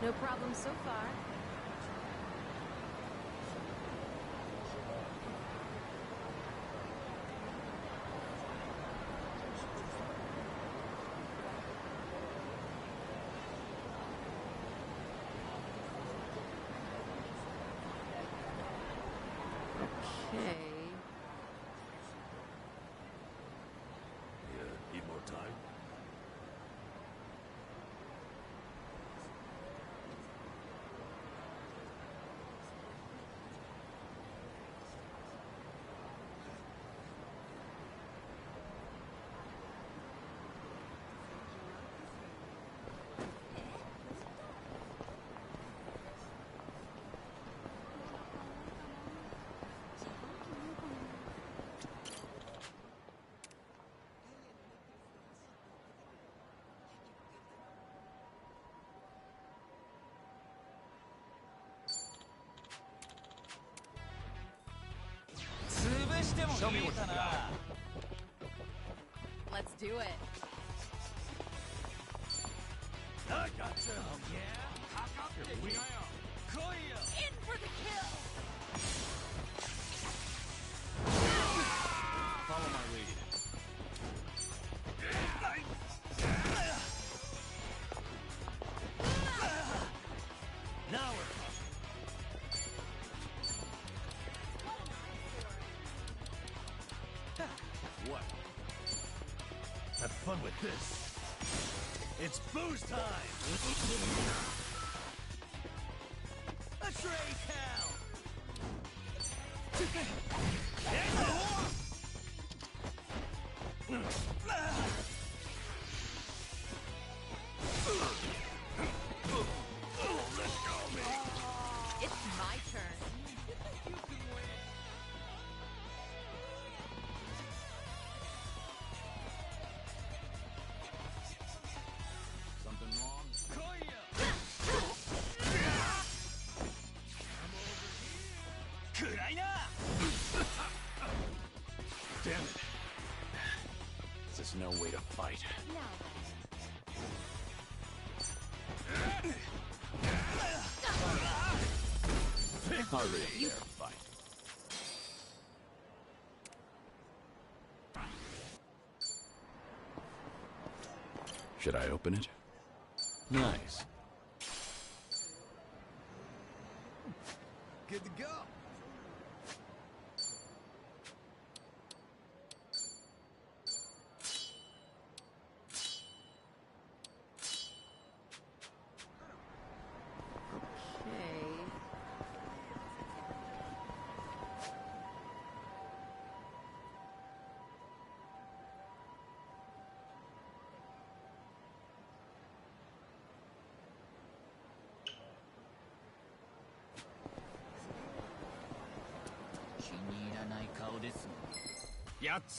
No problem so far. Okay. Yeah, need more time? Show me what you got. Let's do it. I got you. In for the kill! Follow my lead. Now we're talking. What? Have fun with this. It's booze time! A tray towel! It's my turn. Something wrong? Damn it. This is no way to fight. Now Hardly a fair fight. Should I open it? Nice. Good to go.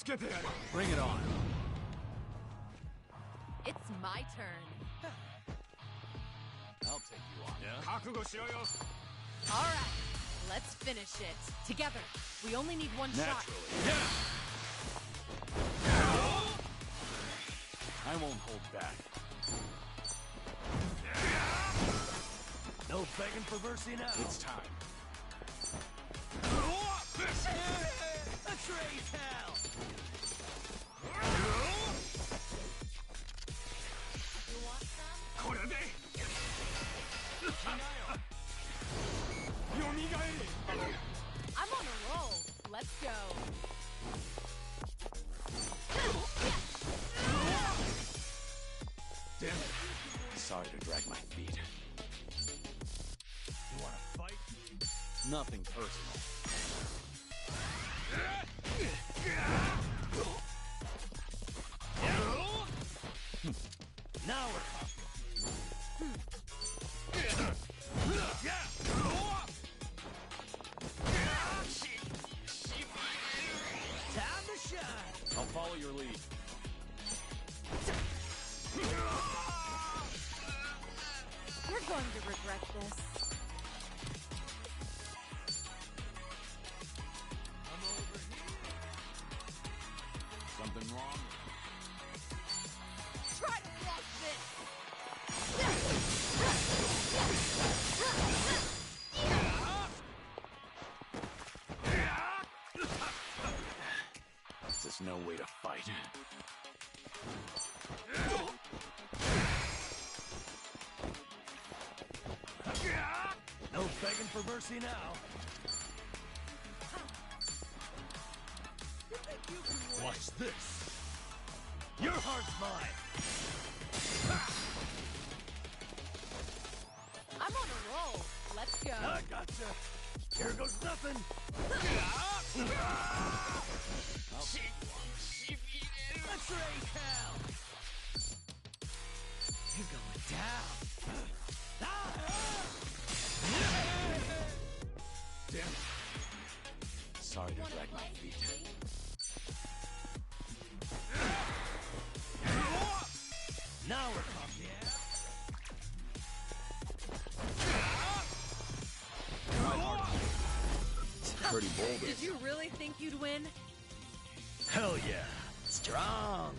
Okay. Bring it on. It's my turn. I'll take you on. Yeah? Alright, let's finish it. Together. We only need one Naturally. shot. Yeah! I won't hold back. No begging for mercy now. It's time. A tray towel! You want some? I'm on a roll. Let's go. Damn it. Sorry to drag my feet. You wanna fight? Nothing personal. Now we're talking. Time to shine. I'll follow your lead. You're going to regret this. Something wrong? Try to block this! right. No begging for mercy now. Watch this. Your heart's mine. I'm on a roll. Let's go. I gotcha. Here goes nothing. X-ray hell. You're going down. Damn it. Sorry to drag my feet. Now we're talking. Pretty bold. Did you really think you'd win? Hell yeah. Strong.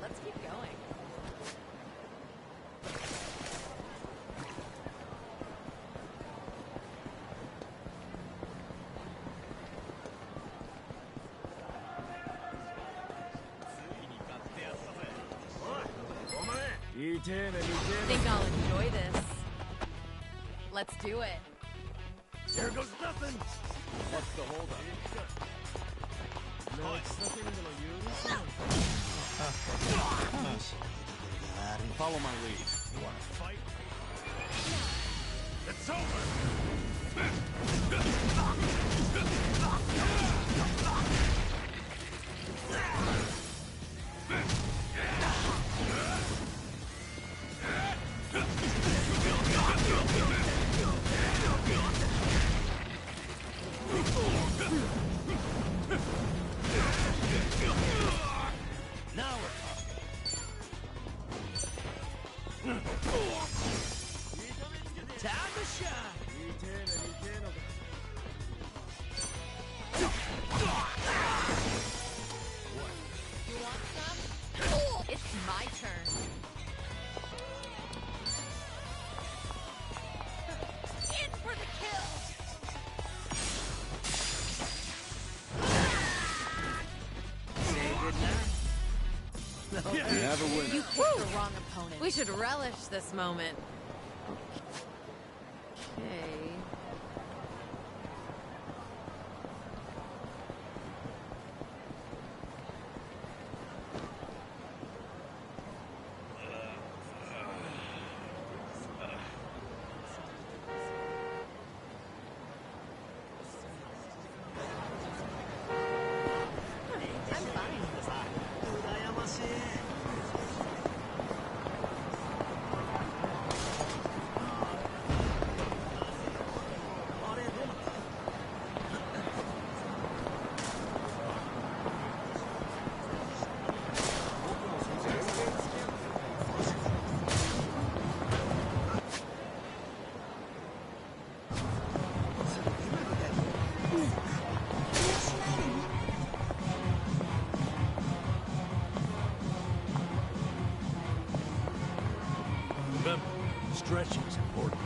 Let's keep going. Think I'll enjoy this. Let's do it. Here goes nothing. What's the holdup? Follow my lead. You want to fight? It's over. Now we're talking. Time to shine. You want some? It's my turn. In for the kill! Say goodnight. Never win. You picked the wrong opponent. We should relish this moment. Okay. I'm fine. Remember, stretching is important.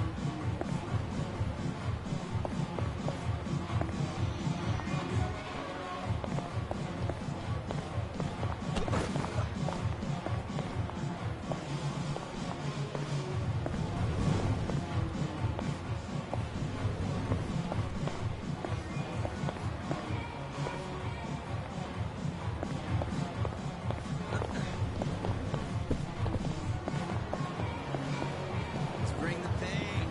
Let's bring the pain.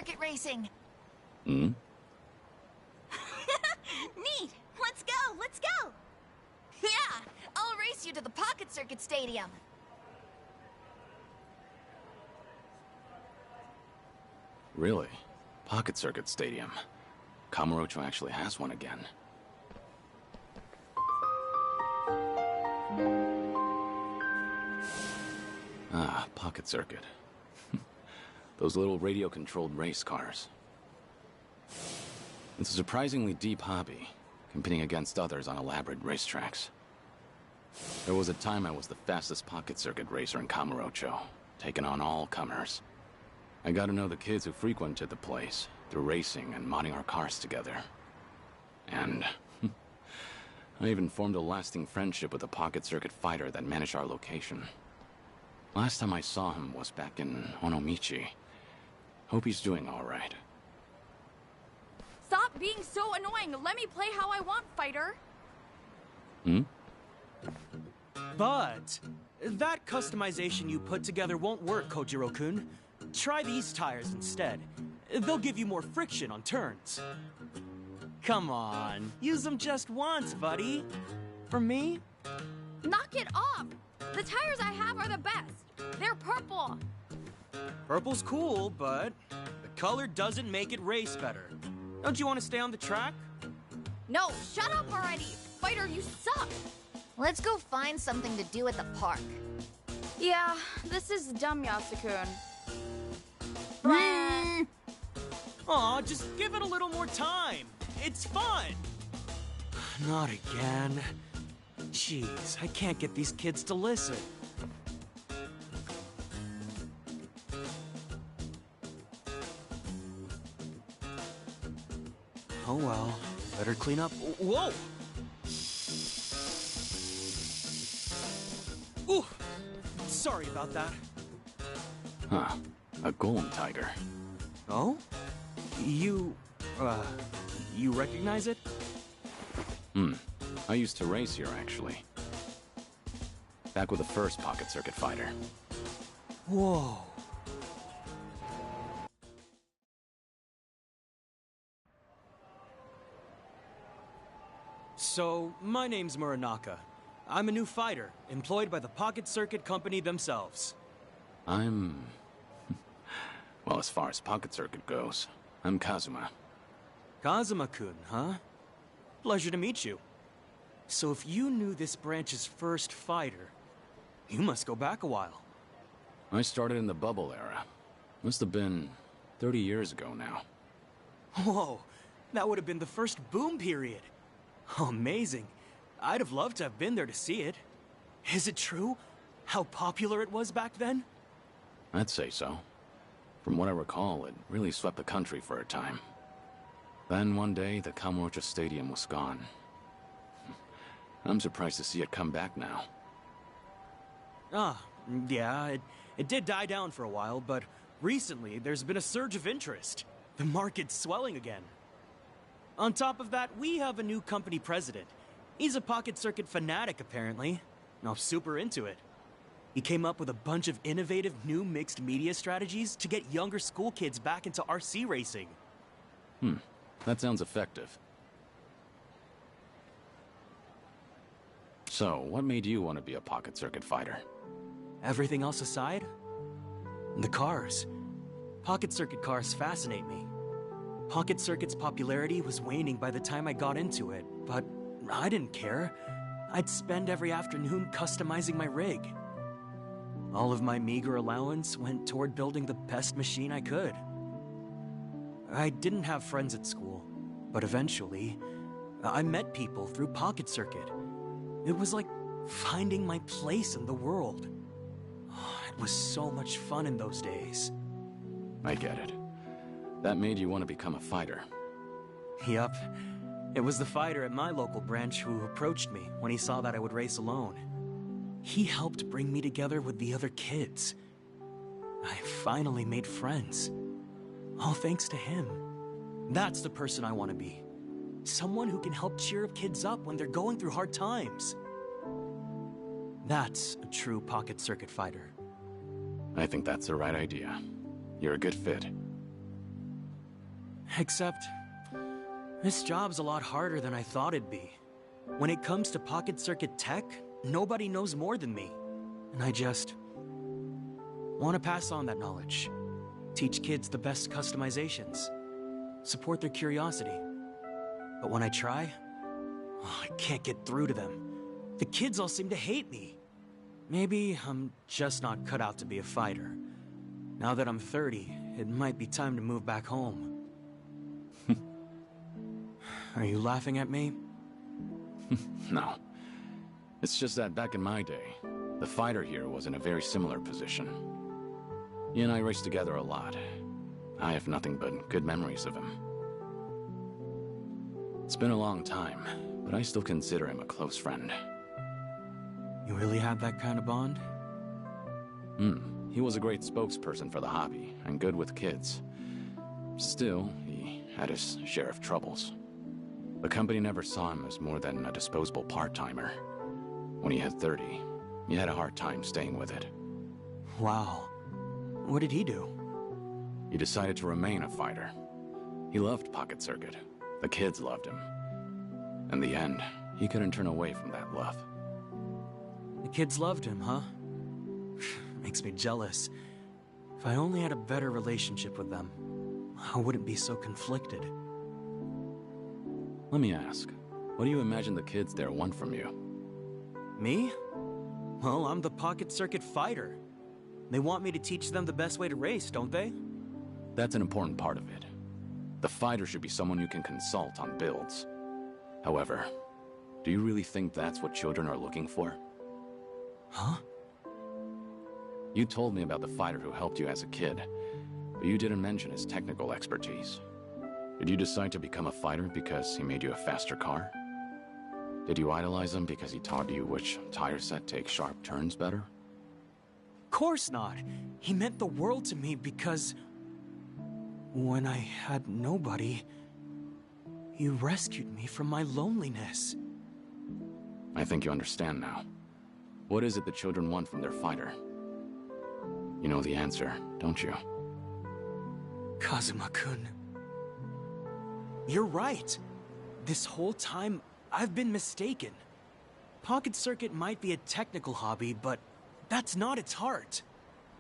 circuit racing. Hmm? Neat! Let's go! Let's go! Yeah! I'll race you to the Pocket Circuit Stadium. Really? Pocket Circuit Stadium. Kamurocho actually has one again. Ah, Pocket Circuit. Those little radio-controlled race cars. It's a surprisingly deep hobby, competing against others on elaborate racetracks. There was a time I was the fastest Pocket Circuit racer in Kamurocho, taking on all comers. I got to know the kids who frequented the place through racing and modding our cars together. And I even formed a lasting friendship with a Pocket Circuit fighter that managed our location. Last time I saw him was back in Onomichi. Hope he's doing all right. Stop being so annoying. Let me play how I want, fighter. Hmm? But that customization you put together won't work, Kojiro-kun. Try these tires instead. They'll give you more friction on turns. Come on, use them just once, buddy. For me? Knock it off. The tires I have are the best. They're purple. Purple's cool, but the color doesn't make it race better. Don't you want to stay on the track? No, shut up already. Fighter, you suck. Let's go find something to do at the park. Yeah, this is dumb, Yasukun. Aw, just give it a little more time. It's fun. Not again. Jeez, I can't get these kids to listen. Oh well, better clean up. Whoa! Ooh! Sorry about that. Huh. A golem tiger. Oh? You recognize it? I used to race here, actually. Back with the first Pocket Circuit fighter. Whoa. So, my name's Muranaka. I'm a new fighter, employed by the Pocket Circuit Company themselves. I'm... well, as far as Pocket Circuit goes, I'm Kazuma. Kazuma-kun, huh? Pleasure to meet you. So if you knew this branch's first fighter, you must go back a while. I started in the bubble era. Must have been 30 years ago now. Whoa, that would have been the first boom period. Oh, amazing. I'd have loved to have been there to see it. Is it true? How popular it was back then? I'd say so. From what I recall, it really swept the country for a time. Then one day, the Kamurocho Stadium was gone. I'm surprised to see it come back now. Ah, yeah, it did die down for a while, but recently there's been a surge of interest. The market's swelling again. On top of that, we have a new company president. He's a Pocket Circuit fanatic, apparently. I'm super into it. He came up with a bunch of innovative new mixed media strategies to get younger school kids back into RC racing. That sounds effective. So, what made you want to be a Pocket Circuit fighter? Everything else aside? The cars. Pocket Circuit cars fascinate me. Pocket Circuit's popularity was waning by the time I got into it, but I didn't care. I'd spend every afternoon customizing my rig. All of my meager allowance went toward building the best machine I could. I didn't have friends at school, but eventually, I met people through Pocket Circuit. It was like finding my place in the world. It was so much fun in those days. I get it. That made you want to become a fighter. Yup. It was the fighter at my local branch who approached me when he saw that I would race alone. He helped bring me together with the other kids. I finally made friends. All thanks to him. That's the person I want to be. Someone who can help cheer kids up when they're going through hard times. That's a true Pocket Circuit fighter. I think that's the right idea. You're a good fit. Except, this job's a lot harder than I thought it'd be. When it comes to pocket circuit tech, nobody knows more than me. And I just want to pass on that knowledge. Teach kids the best customizations. Support their curiosity. But when I try, I can't get through to them. The kids all seem to hate me. Maybe I'm just not cut out to be a fighter. Now that I'm 30, it might be time to move back home. Are you laughing at me? No. It's just that back in my day, the fighter here was in a very similar position. He and I raced together a lot. I have nothing but good memories of him. It's been a long time, but I still consider him a close friend. You really have that kind of bond? He was a great spokesperson for the hobby, and good with kids. Still, he had his share of troubles. The company never saw him as more than a disposable part-timer. When he had 30, he had a hard time staying with it. Wow. What did he do? He decided to remain a fighter. He loved Pocket Circuit. The kids loved him. In the end, he couldn't turn away from that love. The kids loved him, huh? Makes me jealous. If I only had a better relationship with them, I wouldn't be so conflicted. Let me ask, what do you imagine the kids there want from you? Me? Well, I'm the Pocket Circuit fighter. They want me to teach them the best way to race, don't they? That's an important part of it. The fighter should be someone you can consult on builds. However, do you really think that's what children are looking for? Huh? You told me about the fighter who helped you as a kid, but you didn't mention his technical expertise. Did you decide to become a fighter because he made you a faster car? Did you idolize him because he taught you which tire set takes sharp turns better? Of course not. He meant the world to me because when I had nobody, he rescued me from my loneliness. I think you understand now. What is it the children want from their fighter? You know the answer, don't you? Kazuma-kun. You're right. This whole time, I've been mistaken. Pocket Circuit might be a technical hobby, but that's not its heart.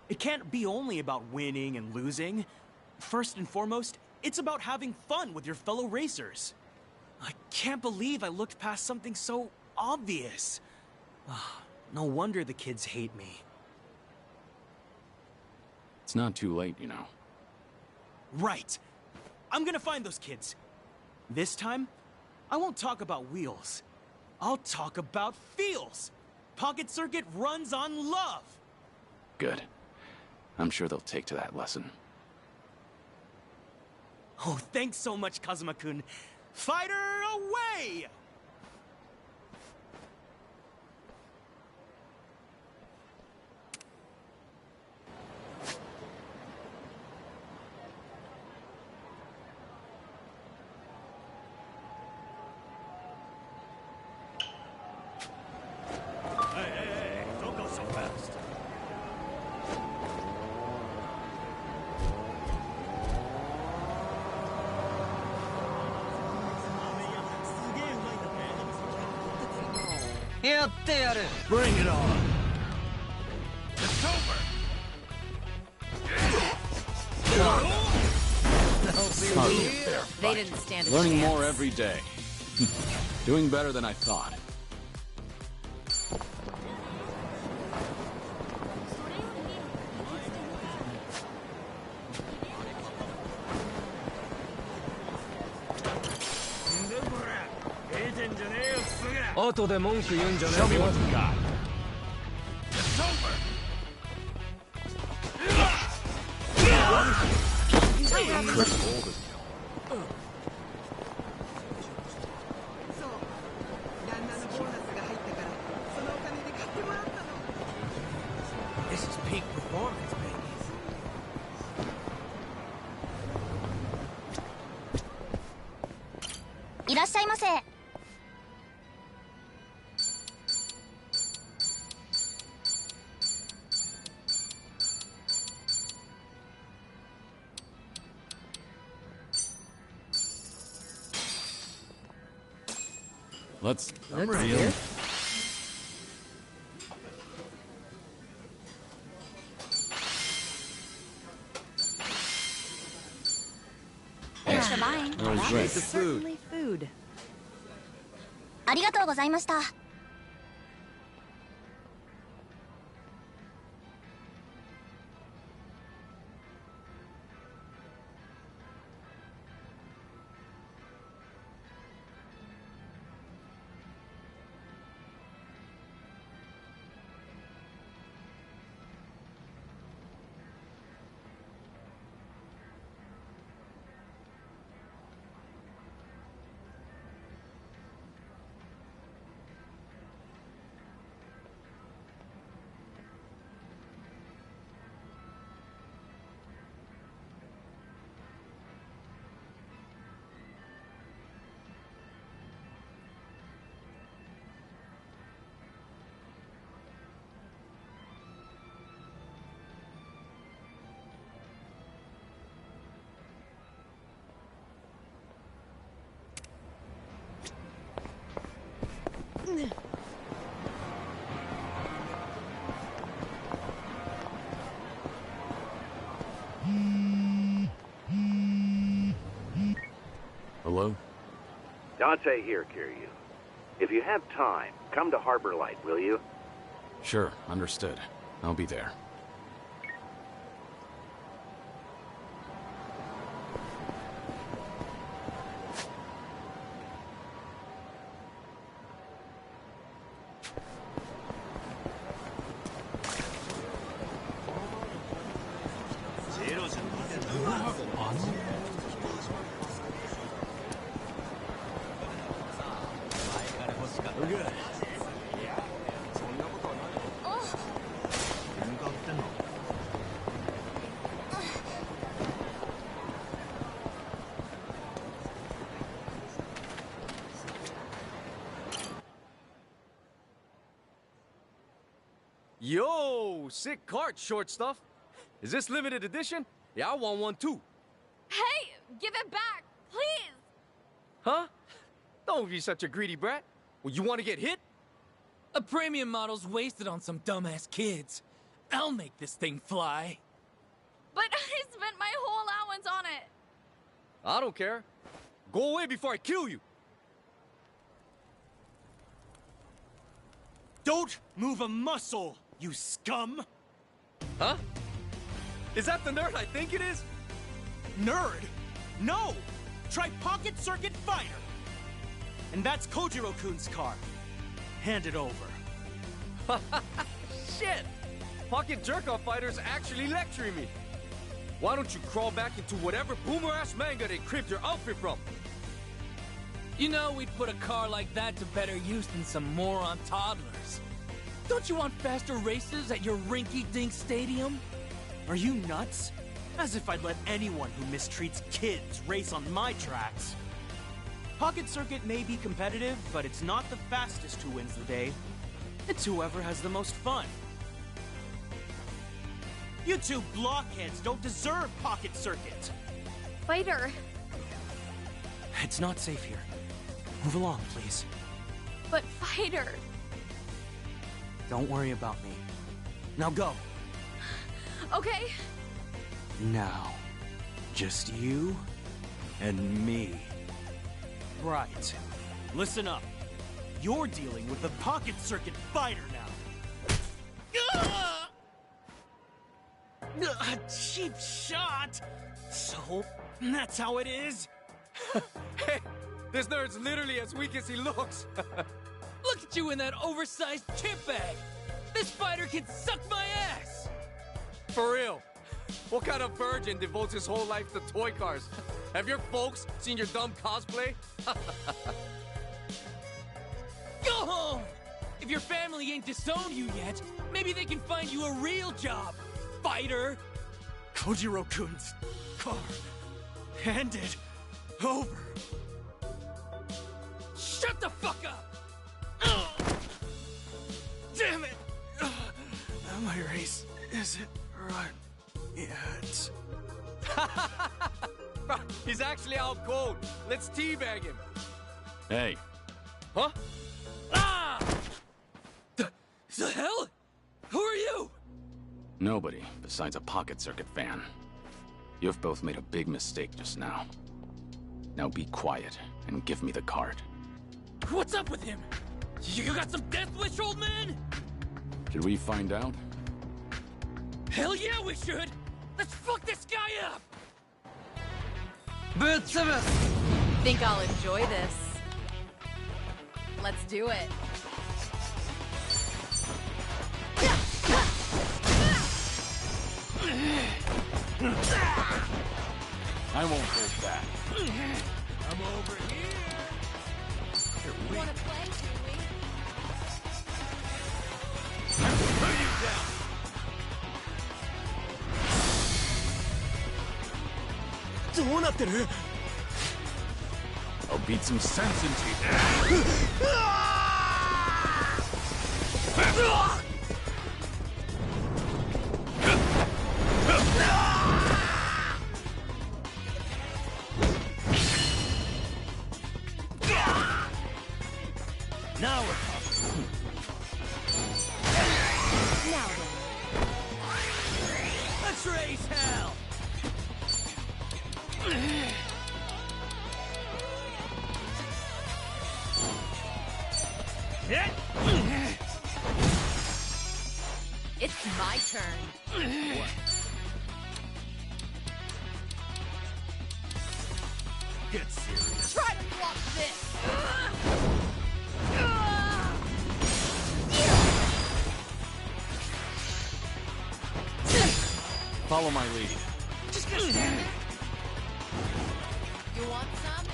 It can't be only about winning and losing. First and foremost, it's about having fun with your fellow racers. I can't believe I looked past something so obvious. No wonder the kids hate me. It's not too late, you know. Right. I'm gonna find those kids. This time, I won't talk about wheels. I'll talk about feels. Pocket Circuit runs on love. Good. I'm sure they'll take to that lesson. Oh, thanks so much, Kazuma-kun. Fighter away! Hey, don't go so fast. Bring it on. It's over. They didn't stand a Learning chance. more every day. Doing better than I thought. Show me what you got. It's over. This is peak performance, baby. いらっしゃいませ。Let's... I'm ready. Thanks for buying. That was great. The food. Certainly food. ありがとうございました。Hello? Dante here, Kiryu. If you have time, come to Harbor Light, will you? Sure, understood. I'll be there. We're good. Yo, sick cart, short stuff. Is this limited edition? Yeah, I want one too. Hey, give it back, please! Huh? Don't be such a greedy brat. Well, you want to get hit? A premium model's wasted on some dumbass kids. I'll make this thing fly. But I spent my whole allowance on it. I don't care. Go away before I kill you. Don't move a muscle, you scum! Huh? Is that the nerd I think it is? Nerd? No! Try Pocket Circuit Fighter! And that's Kojiro-kun's car. Hand it over. Shit! Pocket jerk-off fighters actually lecturing me. Why don't you crawl back into whatever boomer-ass manga they cribbed your outfit from? You know, we'd put a car like that to better use than some moron toddlers. Don't you want faster races at your rinky-dink stadium? Are you nuts? As if I'd let anyone who mistreats kids race on my tracks. Pocket Circuit may be competitive, but it's not the fastest who wins the day. It's whoever has the most fun. You two blockheads don't deserve Pocket Circuit! Fighter, It's not safe here. Move along, please. but Fighter... Don't worry about me. Now go! Okay, Now, just you and me. Right. Listen up. You're dealing with the Pocket Circuit Fighter now. Cheap shot! So, that's how it is? Hey, this nerd's literally as weak as he looks. Look at you in that oversized chip bag! This fighter can suck my ass! For real. What kind of virgin devotes his whole life to toy cars? Have your folks seen your dumb cosplay? Go home! If your family ain't disowned you yet, maybe they can find you a real job, fighter! Kojiro-kun's car. Hand it over. Shut the fuck up! Damn it! My race isn't right yet. He's actually out cold. Let's teabag him. Hey, Huh? Ah! The hell? Who are you? Nobody besides a Pocket Circuit fan. You've both made a big mistake just now. Now be quiet and give me the card. What's up with him? You got some death wish, old man? Should we find out? Hell yeah, we should! Let's fuck this guy up! Think I'll enjoy this. Let's do it. I won't hold back. I'm over here. You wanna play, do we? Put you down. I'll beat some sense into you. Now we're talking. Now then. Let's raise hell. It's my turn. Get serious. Try to block this. Follow my lead. You want some?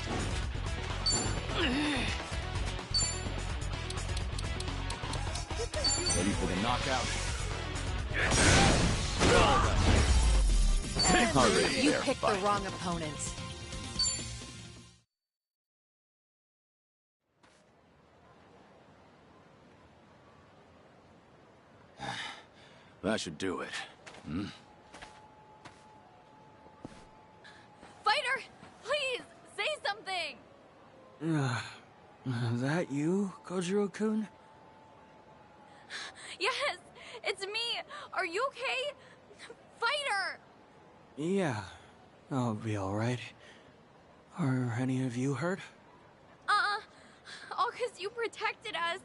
Ready for the knockout? Already You there, picked the fight. wrong opponent. That should do it. Hmm? Fighter, please say something. That you, Kojiro-kun? Yes, it's me. Are you okay? Fighter! Yeah, I'll be alright. Are any of you hurt? All 'cause you protected us.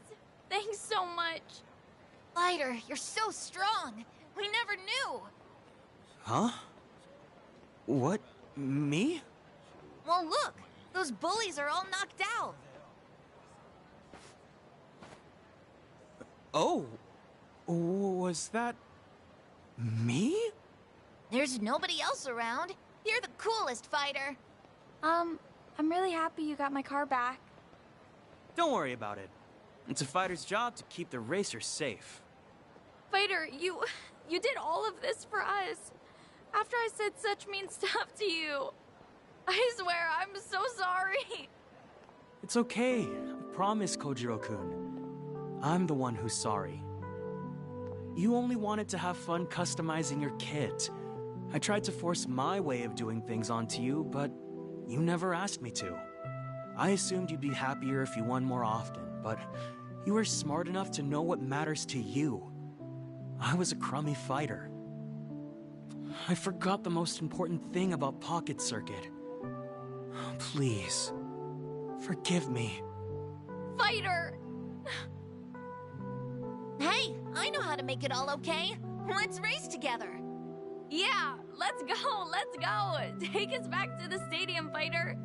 Thanks so much. Fighter, you're so strong. We never knew. Huh? What? Me? Well, look. Those bullies are all knocked out. Oh, was that me? There's nobody else around. You're the coolest fighter. I'm really happy you got my car back. Don't worry about it. It's a fighter's job to keep the racers safe. Fighter, you did all of this for us. After I said such mean stuff to you. I swear, I'm so sorry. It's okay. I promise, Kojiro-kun. I'm the one who's sorry. You only wanted to have fun customizing your kit. I tried to force my way of doing things onto you, but you never asked me to. I assumed you'd be happier if you won more often, but you were smart enough to know what matters to you. I was a crummy fighter. I forgot the most important thing about Pocket Circuit. Please, forgive me. Fighter! Hey, I know how to make it all okay. Let's race together. Yeah, let's go, let's go. Take us back to the stadium, Fighter.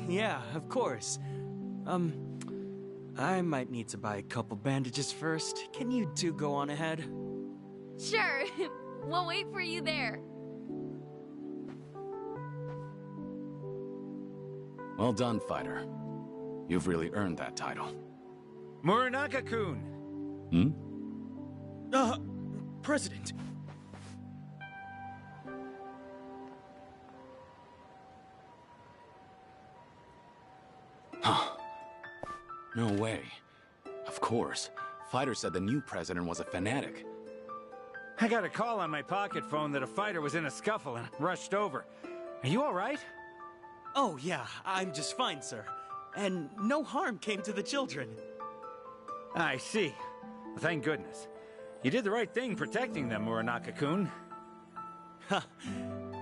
Yeah, of course. I might need to buy a couple bandages first. Can you two go on ahead? Sure, we'll wait for you there. Well done, fighter. You've really earned that title. Muranaka-kun. Hmm? President. Huh. No way. Of course. Fighter said the new president was a fanatic. I got a call on my pocket phone that a fighter was in a scuffle and rushed over. Are you all right? Oh, yeah, I'm just fine, sir. and no harm came to the children. I see. Thank goodness. You did the right thing protecting them, Muranaka-kun. Ha!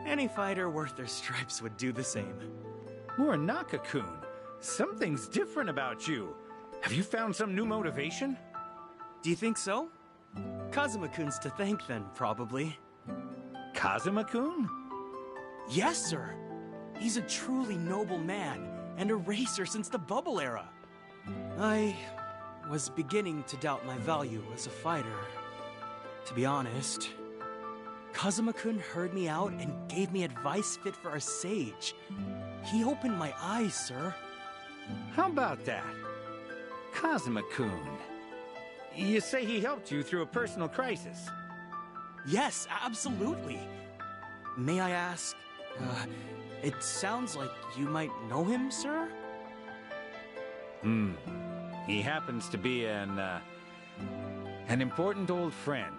Any fighter worth their stripes would do the same. Muranaka-kun, something's different about you. Have you found some new motivation? Do you think so? Kazuma-kun's to thank then, probably. Kazuma-kun? Yes, sir. He's a truly noble man, and a racer since the bubble era. I was beginning to doubt my value as a fighter. To be honest, Kazuma-kun heard me out and gave me advice fit for a sage. He opened my eyes, sir. How about that? Kazuma-kun. You say he helped you through a personal crisis? Yes, absolutely. May I ask, it sounds like you might know him, sir? He happens to be an important old friend.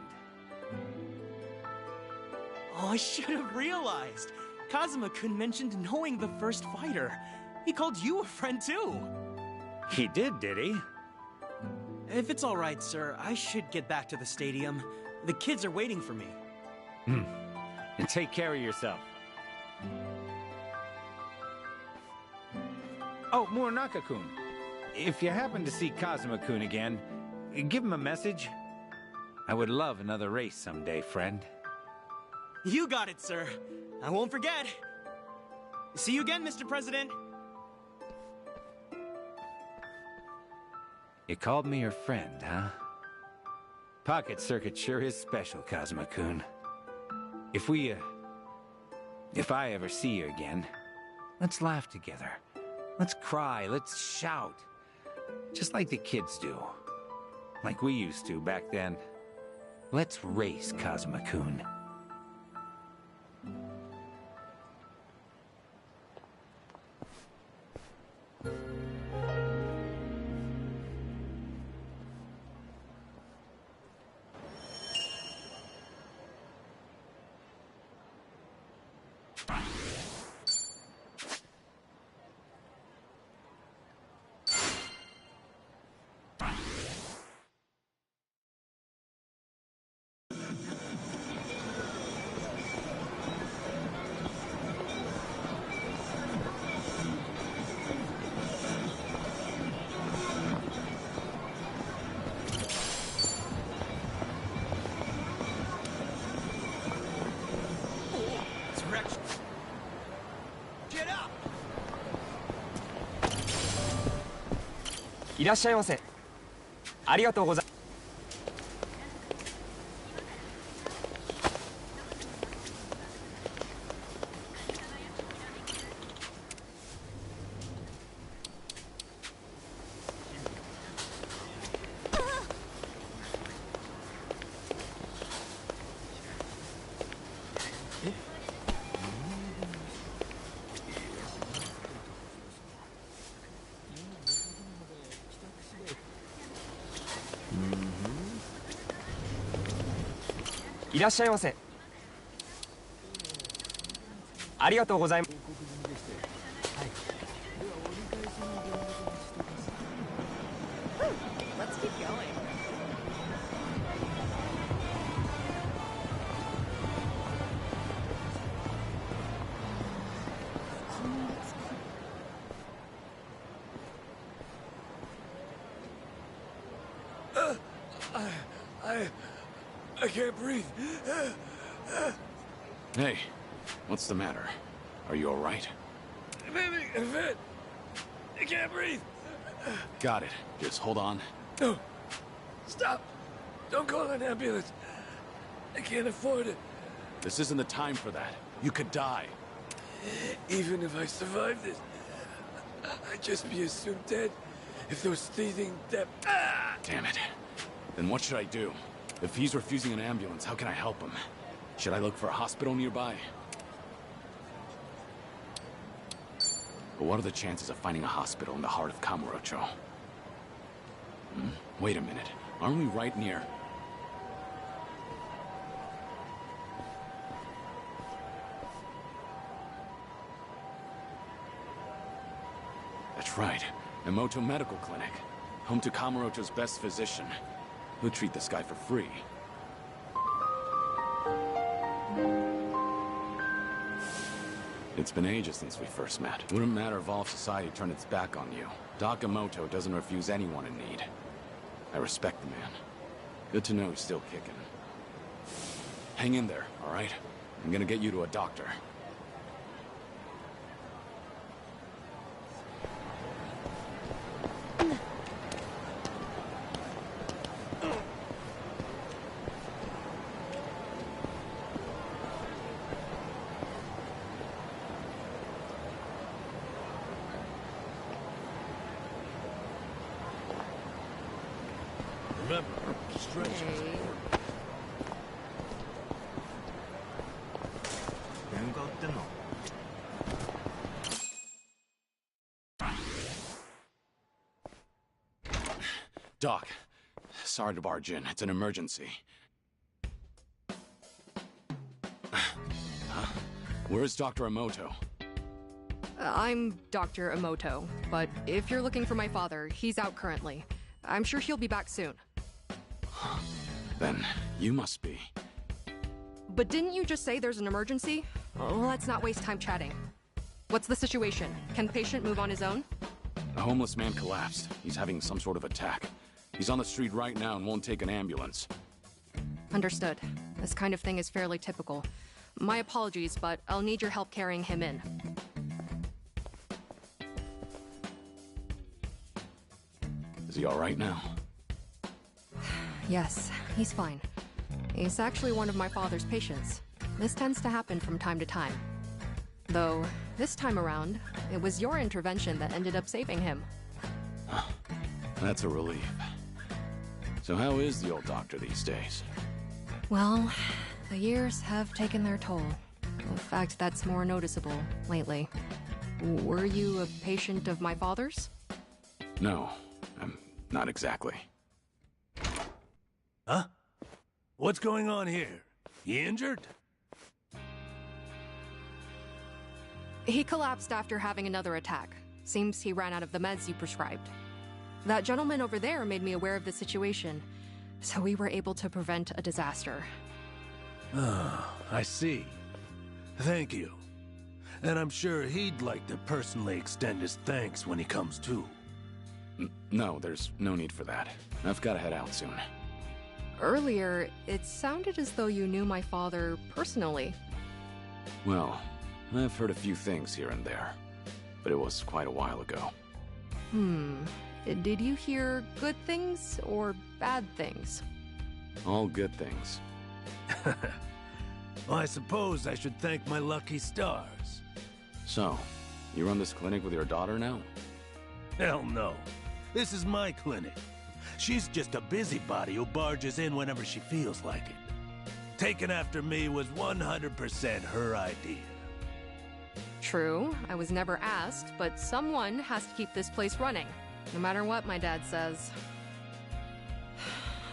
Oh, I should have realized. Kazuma-kun mentioned knowing the first fighter. He called you a friend, too. He did he? If it's all right, sir, I should get back to the stadium. The kids are waiting for me. And take care of yourself. Oh, Muranaka-kun. If you happen to see Kazuma-kun again, give him a message. I would love another race someday, friend. You got it, sir. I won't forget. See you again, Mr. President. You called me your friend, huh? Pocket Circuit sure is special, Kazuma-kun. If I ever see you again, let's laugh together. Let's cry, let's shout. Just like the kids do. Like we used to back then. Let's race, Kazuma-kun. Get up! いらっしゃいませ。ありがとうございます。いらっしゃいませ。ありがとうございます。Let's keep going. I can't breathe. Hey, what's the matter? Are you all right? I'm having a fit. I can't breathe. Got it. Just hold on. No. Stop. Don't call an ambulance. I can't afford it. This isn't the time for that. You could die. Even if I survive this, I'd just be assumed dead if those teething Damn it. Then what should I do? If he's refusing an ambulance, how can I help him? Should I look for a hospital nearby? But what are the chances of finding a hospital in the heart of Kamurocho? Wait a minute. Aren't we right near... That's right. Emoto Medical Clinic. Home to Kamurocho's best physician. He'll treat this guy for free. It's been ages since we first met. Wouldn't matter if all of society turned its back on you. Doc Emoto doesn't refuse anyone in need. I respect the man. Good to know he's still kicking. Hang in there, all right? I'm gonna get you to a doctor. Remember, stretch is important. Doc, sorry to barge in. It's an emergency. Huh? Where's Dr. Emoto? I'm Dr. Emoto, but if you're looking for my father, he's out currently. I'm sure he'll be back soon. Then you must be. But didn't you just say there's an emergency? Let's not waste time chatting. What's the situation? Can the patient move on his own? A homeless man collapsed. He's having some sort of attack. He's on the street right now and won't take an ambulance. Understood. This kind of thing is fairly typical. My apologies, but I'll need your help carrying him in. Is he all right now? Yes, he's fine. He's actually one of my father's patients. This tends to happen from time to time. Though, this time around, it was your intervention that ended up saving him. That's a relief. So how is the old doctor these days? Well, the years have taken their toll. In fact, that's more noticeable lately. Were you a patient of my father's? No, not exactly. Huh? What's going on here? He injured? He collapsed after having another attack. Seems he ran out of the meds you prescribed. That gentleman over there made me aware of the situation, so we were able to prevent a disaster. Ah, I see. Thank you. And I'm sure he'd like to personally extend his thanks when he comes to. No, there's no need for that. I've got to head out soon. Earlier, it sounded as though you knew my father personally. Well, I've heard a few things here and there, but it was quite a while ago. Did you hear good things or bad things? All good things. Well, I suppose I should thank my lucky stars. So, you run this clinic with your daughter now? Hell no. This is my clinic. She's just a busybody who barges in whenever she feels like it. Taking after me was 100% her idea. True, I was never asked, but someone has to keep this place running. No matter what my dad says.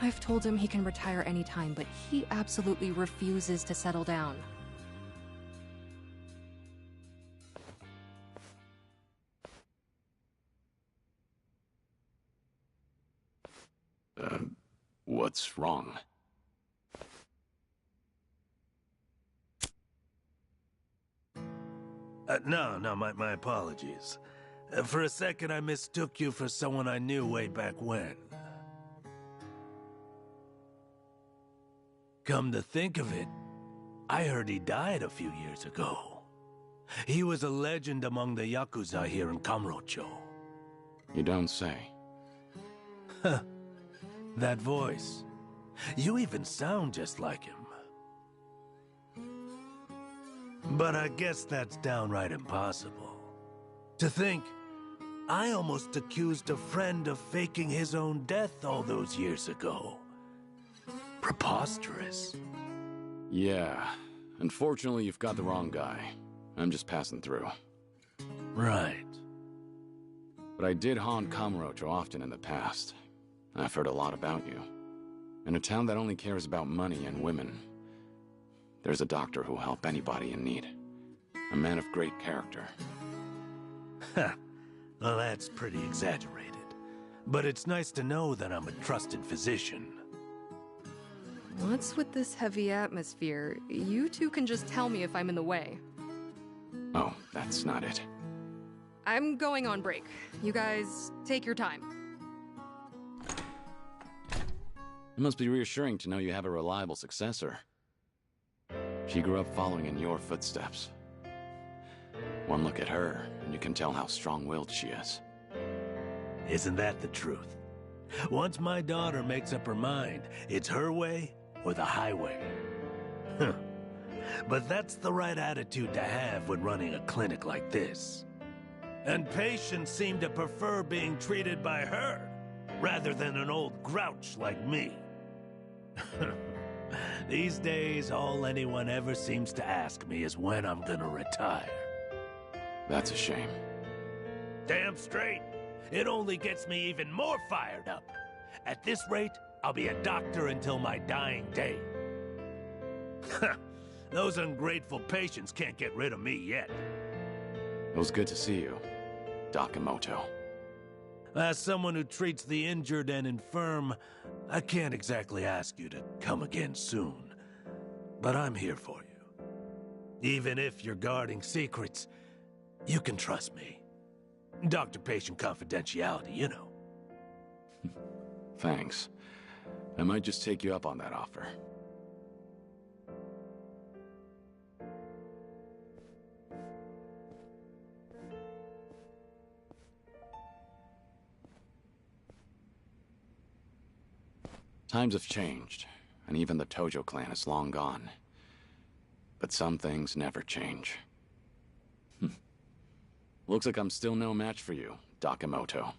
I've told him he can retire anytime, but he absolutely refuses to settle down. What's wrong? No, my apologies. For a second, I mistook you for someone I knew way back when. Come to think of it, I heard he died a few years ago. He was a legend among the Yakuza here in Kamurocho. You don't say. That voice. You even sound just like him. But I guess that's downright impossible. To think, I almost accused a friend of faking his own death all those years ago. Preposterous. Yeah. Unfortunately, you've got the wrong guy. I'm just passing through. Right. But I did haunt Kamurocho often in the past. I've heard a lot about you. In a town that only cares about money and women, there's a doctor who'll help anybody in need. A man of great character. Well, that's pretty exaggerated. But it's nice to know that I'm a trusted physician. What's with this heavy atmosphere? You two can just tell me if I'm in the way. Oh, that's not it. I'm going on break. You guys, take your time. It must be reassuring to know you have a reliable successor. She grew up following in your footsteps. One look at her, and you can tell how strong-willed she is. Isn't that the truth? Once my daughter makes up her mind, it's her way or the highway. But that's the right attitude to have when running a clinic like this. And patients seem to prefer being treated by her, rather than an old grouch like me. These days, all anyone ever seems to ask me is when I'm gonna retire. That's a shame. Damn straight. It only gets me even more fired up. At this rate, I'll be a doctor until my dying day. Those ungrateful patients can't get rid of me yet. It was good to see you, Dakamoto. As someone who treats the injured and infirm, I can't exactly ask you to come again soon. But I'm here for you. Even if you're guarding secrets, you can trust me. Doctor-patient confidentiality, you know. Thanks. I might just take you up on that offer. Times have changed, and even the Tojo clan is long gone. But some things never change. Looks like I'm still no match for you, Dakamoto.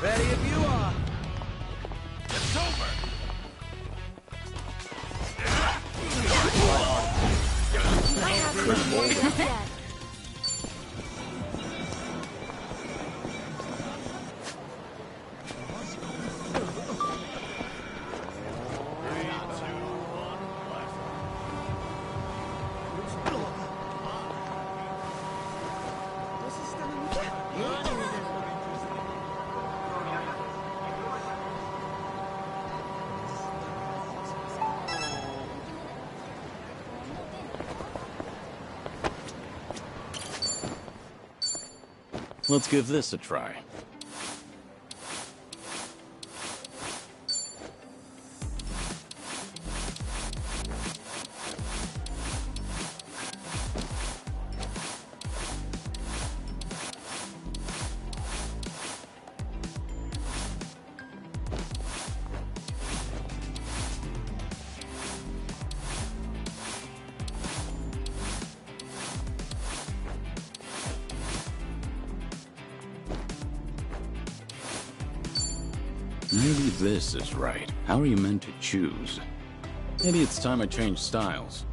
Ready if you are. It's over! I haven't made it yet. Let's give this a try. Maybe this is right. How are you meant to choose? Maybe it's time I change styles.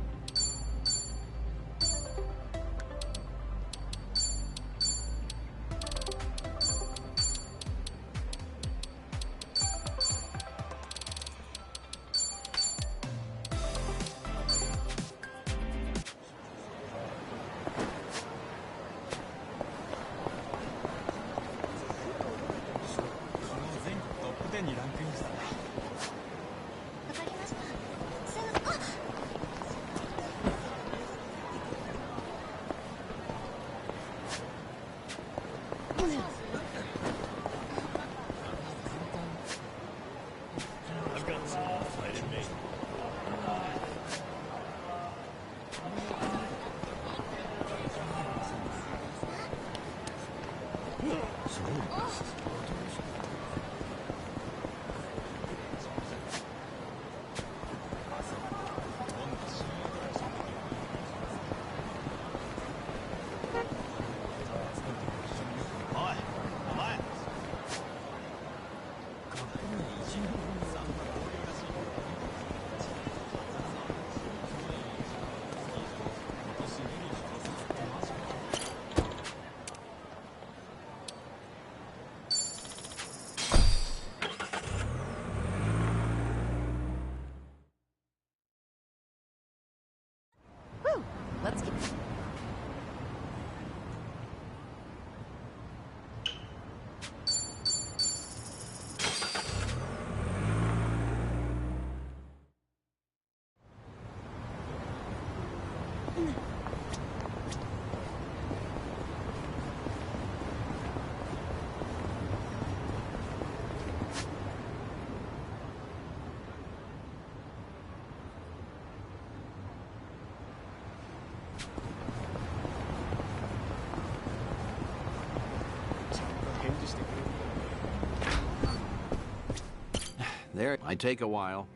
There, might take a while.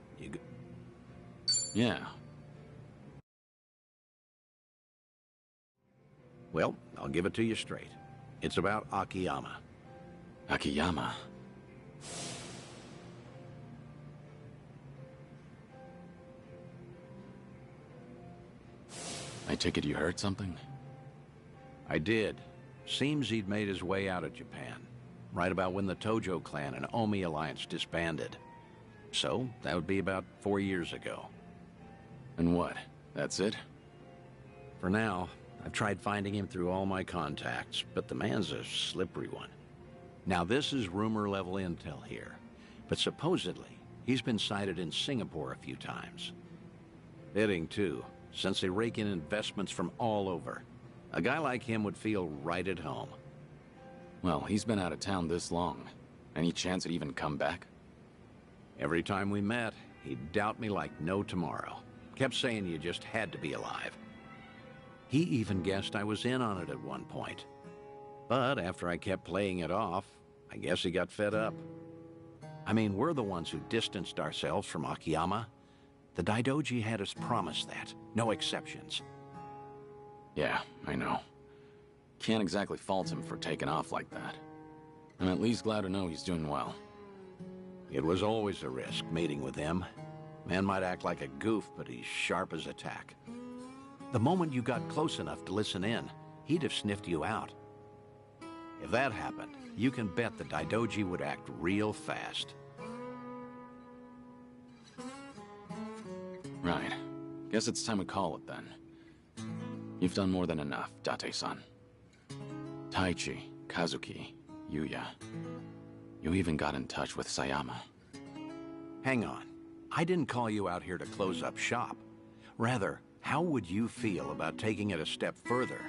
Yeah. Well, I'll give it to you straight. It's about Akiyama. Akiyama? I take it you heard something? I did. Seems he'd made his way out of Japan, right about when the Tojo clan and Omi alliance disbanded. So, that would be about 4 years ago. And what? That's it? For now, I've tried finding him through all my contacts, but the man's a slippery one. Now, this is rumor-level intel here, but supposedly, he's been sighted in Singapore a few times. Fitting, too, since they rake in investments from all over. A guy like him would feel right at home. Well, he's been out of town this long. Any chance he'd even come back? Every time we met, he'd doubt me like no tomorrow. Kept saying you just had to be alive. He even guessed I was in on it at one point. But after I kept playing it off, I guess he got fed up. I mean, we're the ones who distanced ourselves from Akiyama. The Daidoji had us promise that. No exceptions. Yeah, I know. Can't exactly fault him for taking off like that. I'm at least glad to know he's doing well. It was always a risk, meeting with him. Man might act like a goof, but he's sharp as a tack. The moment you got close enough to listen in, he'd have sniffed you out. If that happened, you can bet the Daidoji would act real fast. Right. Guess it's time we call it then. You've done more than enough, Date-san. Taichi, Kazuki, Yuya. You even got in touch with Sayama. Hang on. I didn't call you out here to close up shop. Rather, how would you feel about taking it a step further?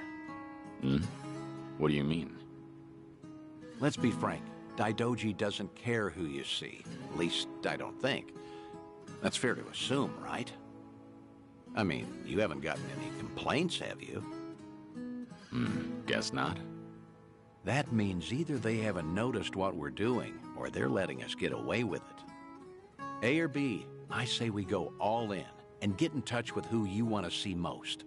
Hmm? What do you mean? Let's be frank. Daidoji doesn't care who you see. At least, I don't think. That's fair to assume, right? I mean, you haven't gotten any complaints, have you? Guess not. That means either they haven't noticed what we're doing, or they're letting us get away with it. A or B, I say we go all in, and get in touch with who you want to see most.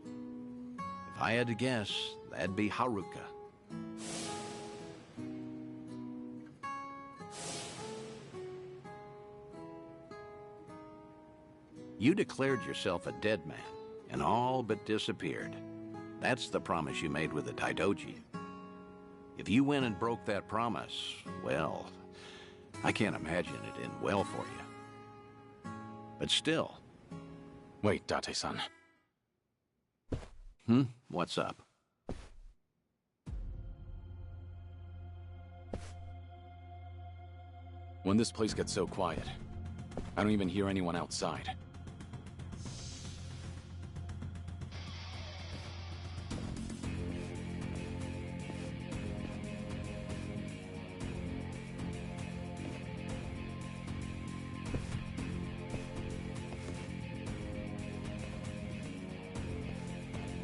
If I had to guess, that'd be Haruka. You declared yourself a dead man, and all but disappeared. That's the promise you made with the Daidoji. If you went and broke that promise, well, I can't imagine it end well for you. But still. Wait, Date-san. What's up? When this place gets so quiet, I don't even hear anyone outside.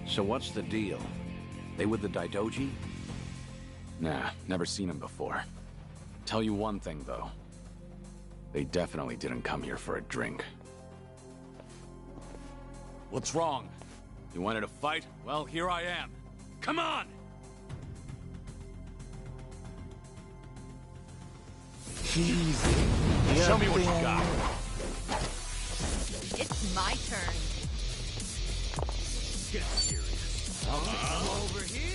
So what's the deal? They with the Daidoji? Nah, never seen him before. Tell you one thing, though. They definitely didn't come here for a drink. What's wrong? You wanted to fight? Well, here I am. Come on! Easy. Show me what you got. It's my turn. Get serious. I'm over here.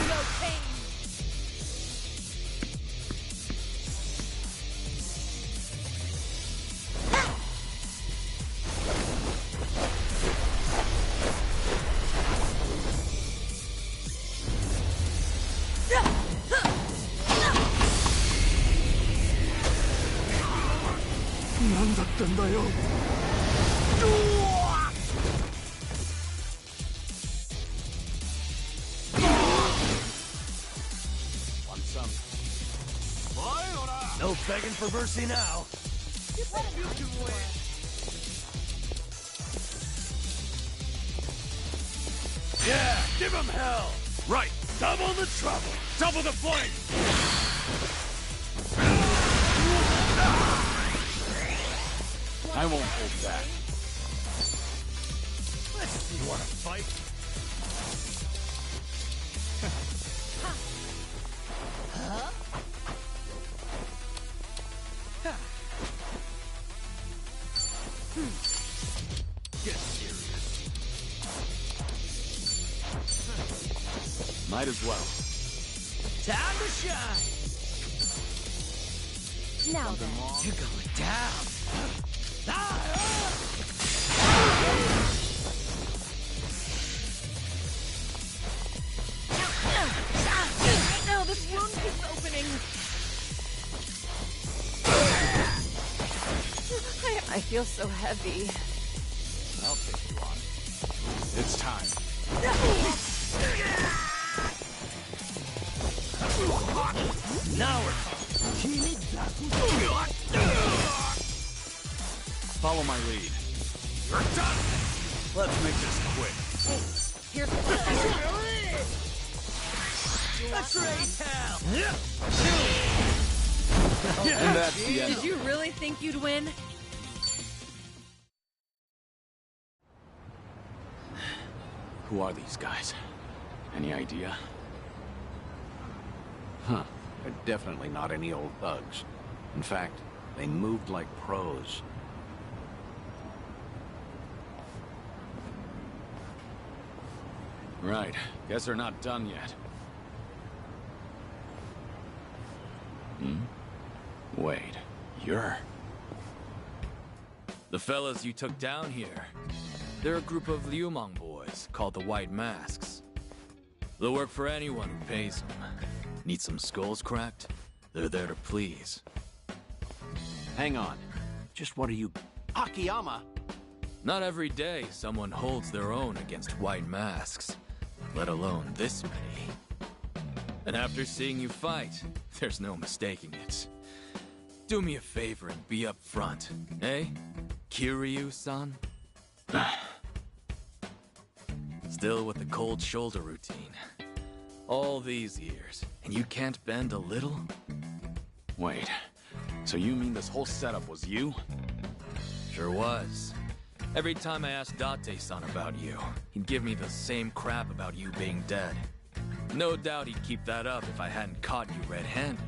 No pain. 何だったんだよ。Want some? No begging for mercy now. Yeah, give him hell! Right, double the trouble! Double the flame! I won't hold back. Let's see you wanna fight. Get serious. Might as well. Time to shine! Now then. You're going down! No, this wound keeps opening. I feel so heavy. I'll take you on. It's time. Now we're Follow my lead. You're done! Let's make this quick. Here's Let's raise hell! And that's the end. Did you really think you'd win? Who are these guys? Any idea? Huh. They're definitely not any old thugs. In fact, they moved like pros. Right. Guess they're not done yet. Wait. You're... The fellas you took down here. They're a group of Liumang boys called the White Masks. They'll work for anyone who pays them. Need some skulls cracked? They're there to please. Hang on. Just what are you... Akiyama! Not every day someone holds their own against White Masks, let alone this many. And after seeing you fight, there's no mistaking it. Do me a favor and be up front, eh? Kiryu-san? Still with the cold shoulder routine. All these years, and you can't bend a little? Wait. So you mean this whole setup was you? Sure was. Every time I asked Date-san about you, he'd give me the same crap about you being dead. No doubt he'd keep that up if I hadn't caught you red-handed.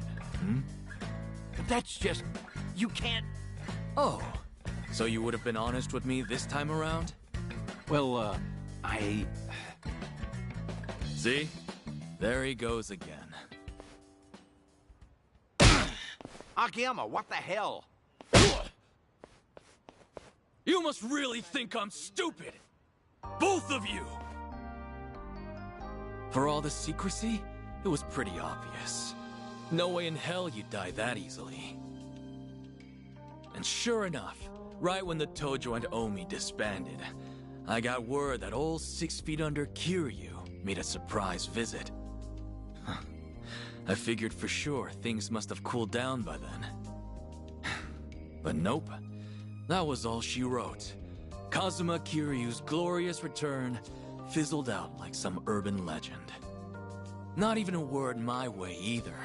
But that's just... You can't... Oh, so you would have been honest with me this time around? Well, I... See? There he goes again. Akiyama, what the hell? You must really think I'm stupid! Both of you! For all the secrecy, it was pretty obvious. No way in hell you'd die that easily. And sure enough, right when the Tojo and Omi disbanded, I got word that old 6 feet under Kiryu made a surprise visit. I figured for sure things must have cooled down by then. But nope. That was all she wrote. Kazuma Kiryu's glorious return fizzled out like some urban legend. Not even a word my way either.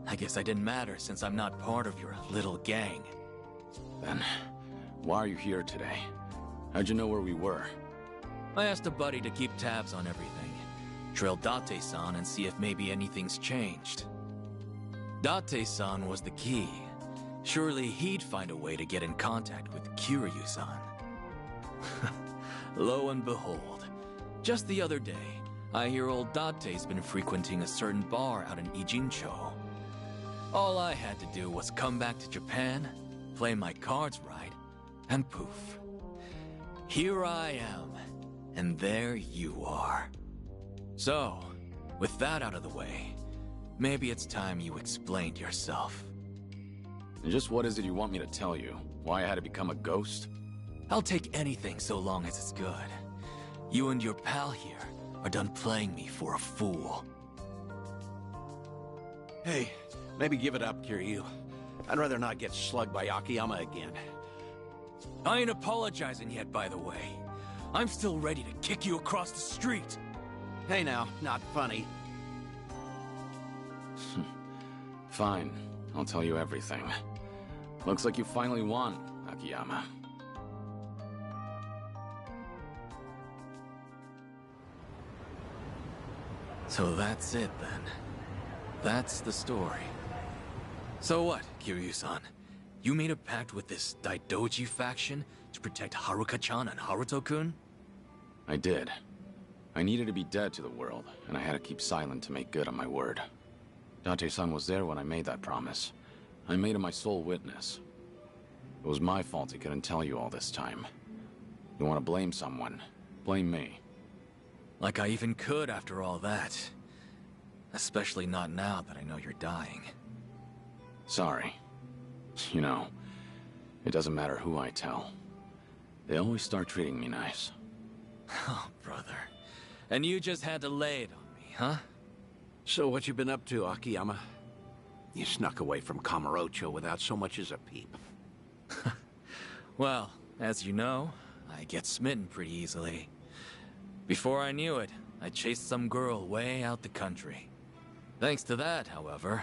I guess I didn't matter since I'm not part of your little gang. Then, why are you here today? How'd you know where we were? I asked a buddy to keep tabs on everything. Trail Date-san and see if maybe anything's changed. Date-san was the key. Surely he'd find a way to get in contact with Kiryu-san. Lo and behold, just the other day, I hear old Date's been frequenting a certain bar out in Ijincho. All I had to do was come back to Japan, play my cards right, and poof. Here I am, and there you are. So, with that out of the way, maybe it's time you explained yourself. And just what is it you want me to tell you? Why I had to become a ghost? I'll take anything so long as it's good. You and your pal here are done playing me for a fool. Hey, maybe give it up, Kiryu. I'd rather not get slugged by Akiyama again. I ain't apologizing yet, by the way. I'm still ready to kick you across the street. Hey now, not funny. Fine, I'll tell you everything. Looks like you finally won, Akiyama. So that's it, then. That's the story. So what, Kiryu-san? You made a pact with this Daidoji faction to protect Haruka-chan and Haruto-kun? I did. I needed to be dead to the world, and I had to keep silent to make good on my word. Date-san was there when I made that promise. I made him my sole witness. It was my fault he couldn't tell you all this time. You want to blame someone? Blame me. Like I even could after all that. Especially not now that I know you're dying. Sorry. You know, it doesn't matter who I tell. They always start treating me nice. Oh, brother. And you just had to lay it on me, huh? So what you been up to, Akiyama? You snuck away from Kamurocho without so much as a peep. Well, as you know, I get smitten pretty easily. Before I knew it, I chased some girl way out the country. Thanks to that, however,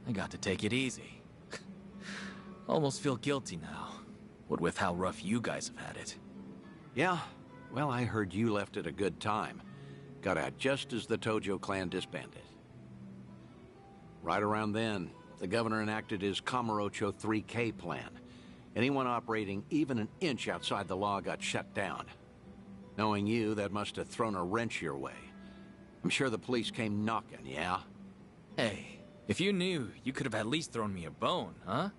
I got to take it easy. Almost feel guilty now, what with how rough you guys have had it. Yeah? Well, I heard you left at a good time. Got out just as the Tojo clan disbanded. Right around then, the governor enacted his Kamurocho 3K plan. Anyone operating even an inch outside the law got shut down. Knowing you, that must have thrown a wrench your way. I'm sure the police came knocking, yeah? Hey, if you knew, you could have at least thrown me a bone, huh?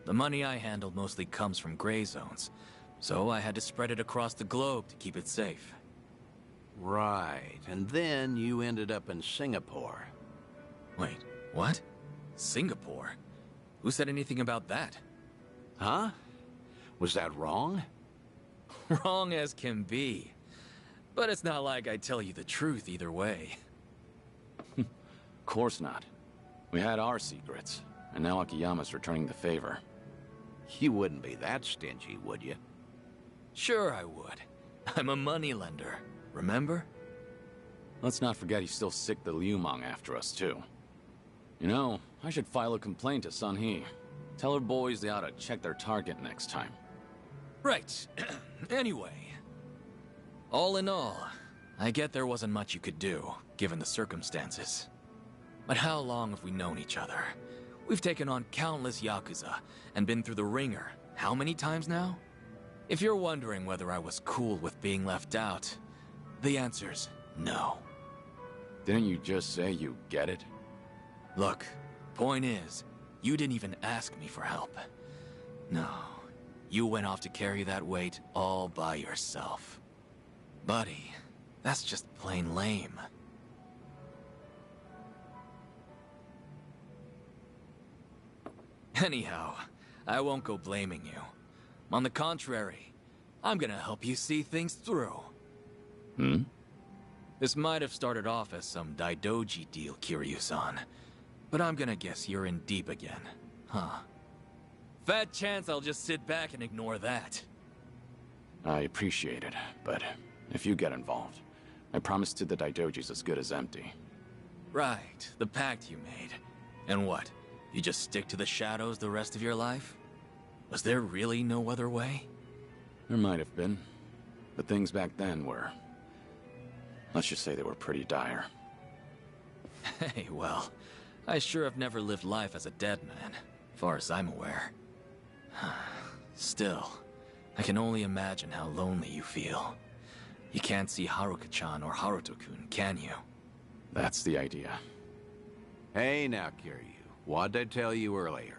The money I handled mostly comes from gray zones, so I had to spread it across the globe to keep it safe. Right, and then you ended up in Singapore. Wait, what? Singapore? Who said anything about that? Huh? Was that wrong? Wrong as can be. But it's not like I tell you the truth either way. Of course not. We had our secrets, and now Akiyama's returning the favor. You wouldn't be that stingy, would you? Sure I would. I'm a moneylender, remember? Let's not forget he's still sick the Liumang after us, too. You know, I should file a complaint to Sun He. Tell her boys they ought to check their target next time. Right. Anyway. All in all, I get there wasn't much you could do, given the circumstances. But how long have we known each other? We've taken on countless Yakuza, and been through the ringer. How many times now? If you're wondering whether I was cool with being left out, the answer's no. Didn't you just say you get it? Look, point is, you didn't even ask me for help. No, you went off to carry that weight all by yourself. Buddy, that's just plain lame. Anyhow, I won't go blaming you. On the contrary, I'm gonna help you see things through. Hmm? This might have started off as some Daidoji deal, Kiryu-san. But I'm gonna guess you're in deep again, huh? Fat chance I'll just sit back and ignore that. I appreciate it, but if you get involved, I promise to the Daidoji's as good as empty. Right, the pact you made. And what? You just stick to the shadows the rest of your life? Was there really no other way? There might have been, but things back then were... let's just say they were pretty dire. Hey, well, I sure have never lived life as a dead man, far as I'm aware. Still, I can only imagine how lonely you feel. You can't see Haruka-chan or Haruto-kun, can you? That's the idea. Hey now, Kiryu. What'd I tell you earlier?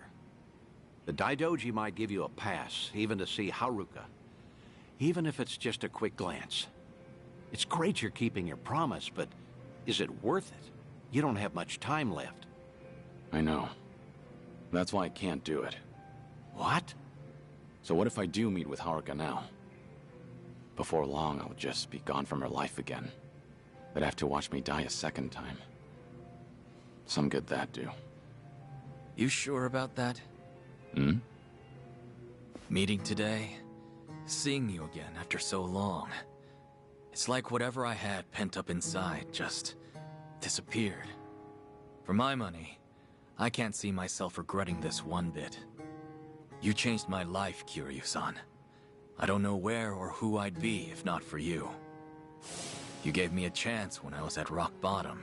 The Daidoji might give you a pass, even to see Haruka. Even if it's just a quick glance. It's great you're keeping your promise, but is it worth it? You don't have much time left. I know. That's why I can't do it. What? So what if I do meet with Haruka now? Before long, I'll just be gone from her life again. They'd have to watch me die a second time. Some good that do. You sure about that? Hmm? Meeting today, seeing you again after so long. It's like whatever I had pent up inside just disappeared. For my money, I can't see myself regretting this one bit. You changed my life, Kiryu-san. I don't know where or who I'd be if not for you. You gave me a chance when I was at rock bottom.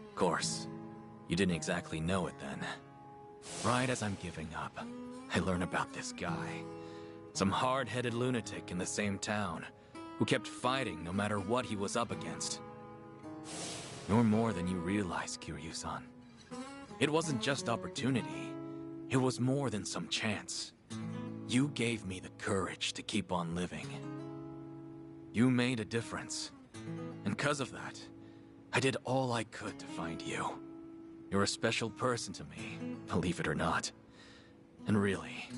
Of course, you didn't exactly know it then. Right as I'm giving up, I learn about this guy. Some hard-headed lunatic in the same town, who kept fighting no matter what he was up against. You're more than you realize, Kiryu-san. It wasn't just opportunity. It was more than some chance. You gave me the courage to keep on living. You made a difference. And because of that, I did all I could to find you. You're a special person to me, believe it or not. And really,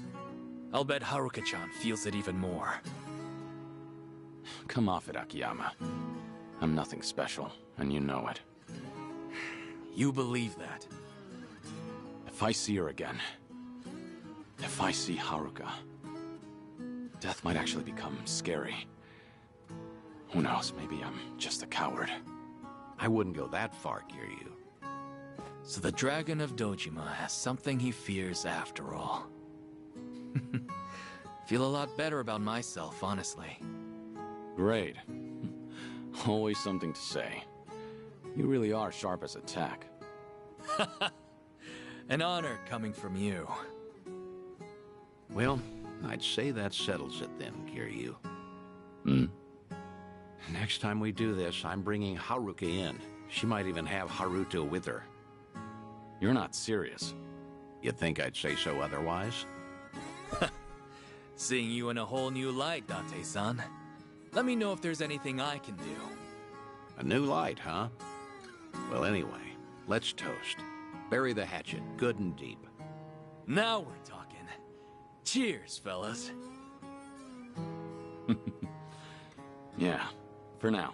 I'll bet Haruka-chan feels it even more. Come off it, Akiyama. I'm nothing special, and you know it. You believe that? If I see her again, if I see Haruka, death might actually become scary. Who knows, maybe I'm just a coward. I wouldn't go that far, Kiryu. So the Dragon of Dojima has something he fears after all. Feel a lot better about myself, honestly. Great. Always something to say. You really are sharp as a tack. An honor coming from you. Well, I'd say that settles it then, Kiryu. Hmm? Next time we do this, I'm bringing Haruka in. She might even have Haruto with her. You're not serious. You'd think I'd say so otherwise? Seeing you in a whole new light, Date-san. Let me know if there's anything I can do. A new light, huh? Well, anyway, let's toast. Bury the hatchet good and deep. Now we're talking. Cheers, fellas. Yeah, for now.